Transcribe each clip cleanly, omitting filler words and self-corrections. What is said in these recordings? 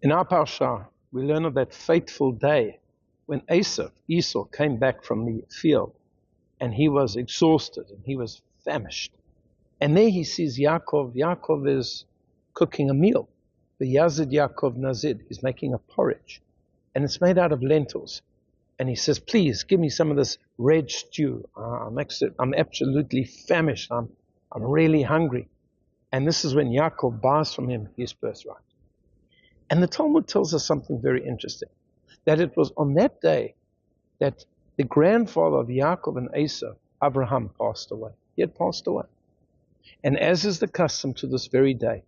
In our parsha, we learn of that fateful day when Esau came back from the field, and he was exhausted and he was famished. And there he sees Yaakov. Yaakov is cooking a meal. The Yazid Yaakov Nazid is making a porridge, and it's made out of lentils. And he says, please give me some of this red stew. I'm absolutely famished. I'm really hungry. And this is when Yaakov buys from him his birthright. And the Talmud tells us something very interesting, that it was on that day that the grandfather of Yaakov and Esau, Abraham, passed away. He had passed away. And as is the custom to this very day,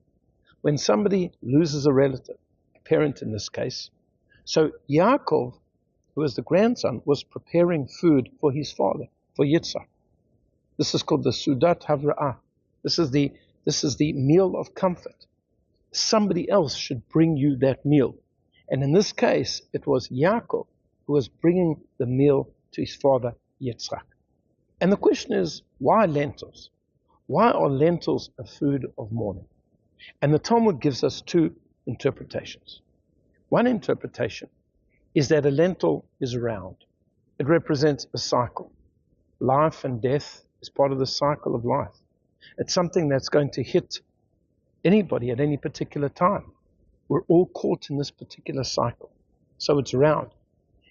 when somebody loses a relative, a parent in this case, so Yaakov, who was the grandson, was preparing food for his father, for Yitzhak. This is called the Sudat Havra'ah. This is the meal of comfort. Somebody else should bring you that meal. And in this case, it was Yaakov who was bringing the meal to his father, Yitzhak. And the question is, why lentils? Why are lentils a food of mourning? And the Talmud gives us two interpretations. One interpretation is that a lentil is round. It represents a cycle. Life and death is part of the cycle of life. It's something that's going to hit anybody at any particular time. We're all caught in this particular cycle. So it's round.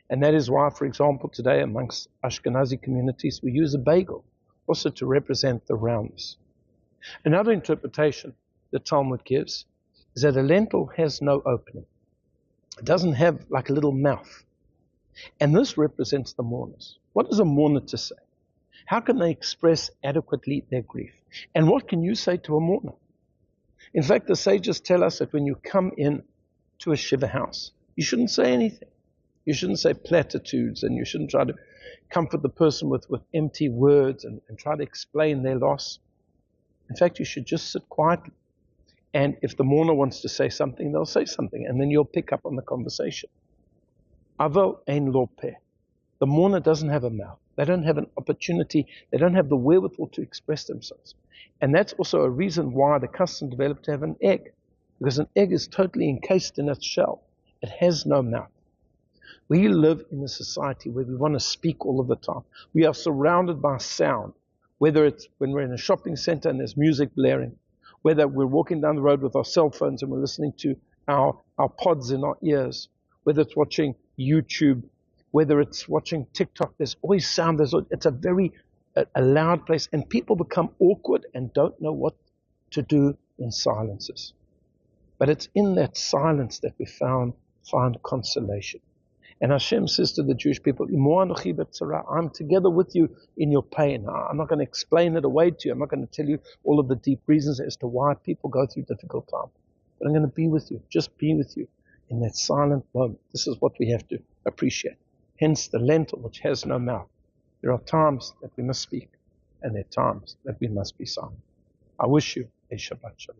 And that is why, for example, today amongst Ashkenazi communities, we use a bagel also to represent the roundness. Another interpretation the Talmud gives is that a lentil has no opening. It doesn't have like a little mouth. And this represents the mourners. What is a mourner to say? How can they express adequately their grief? And what can you say to a mourner? In fact, the sages tell us that when you come in to a shiva house, you shouldn't say anything. You shouldn't say platitudes, and you shouldn't try to comfort the person with empty words and try to explain their loss. In fact, you should just sit quietly. And if the mourner wants to say something, they'll say something, and then you'll pick up on the conversation. Aval ein lo peh. The mourner doesn't have a mouth. They don't have an opportunity. They don't have the wherewithal to express themselves. And that's also a reason why the custom developed to have an egg, because an egg is totally encased in its shell. It has no mouth. We live in a society where we want to speak all of the time. We are surrounded by sound, whether it's when we're in a shopping center and there's music blaring, whether we're walking down the road with our cell phones and we're listening to our pods in our ears, whether it's watching YouTube, whether it's watching TikTok, there's always sound. It's a very loud place, and people become awkward and don't know what to do in silences. But it's in that silence that we find consolation. And Hashem says to the Jewish people, I'm together with you in your pain. I'm not going to explain it away to you. I'm not going to tell you all of the deep reasons as to why people go through difficult times. But I'm going to be with you, just be with you in that silent moment. This is what we have to appreciate. Hence the lentil, which has no mouth. There are times that we must speak, and there are times that we must be silent. I wish you a Shabbat Shalom.